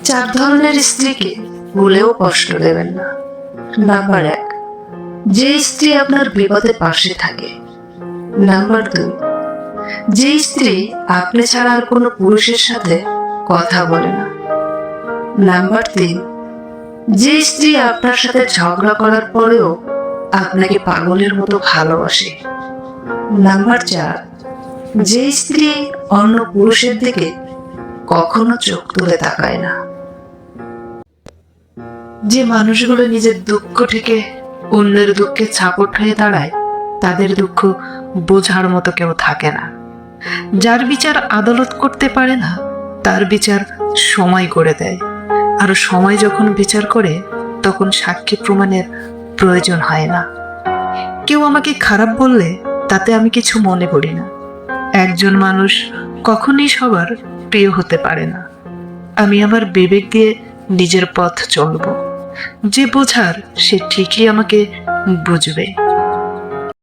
চার ধরনের স্ত্রীকে ভুলেও কষ্ট দেবেন না। নাম্বার 1, যে স্ত্রী আপনার বিপদে পাশে থাকে। নাম্বার 2, যে স্ত্রী আপনি ছাড়া আর কোনো পুরুষের সাথে কথা বলে না। নাম্বার 3, যে স্ত্রী আপনার সাথে ঝগড়া করার পরেও আপনাকে পাগলের মতো ভালোবাসে। নাম্বার 4, যে স্ত্রী অন্য পুরুষের দিকে কখনো চোখ তুলে তাকায় না। যে মানুষগুলো নিজের দুঃখ থেকে অন্যের দুঃখে ছাপট হয়ে দাঁড়ায়, তাদের দুঃখ বোঝার মতো কেউ থাকে না। যার বিচার আদালত করতে পারে না, তার বিচার সময় করে দেয়। আর সময় যখন বিচার করে, তখন সাক্ষী প্রমাণের প্রয়োজন হয় না। কেউ আমাকে খারাপ বললে তাতে আমি কিছু মনে করি না। একজন মানুষ কখনই সবার প্রিয় হতে পারে না। আমি আমার বিবেক দিয়ে নিজের পথ চলব। যে বোঝার সে ঠিকই আমাকে বুঝবে।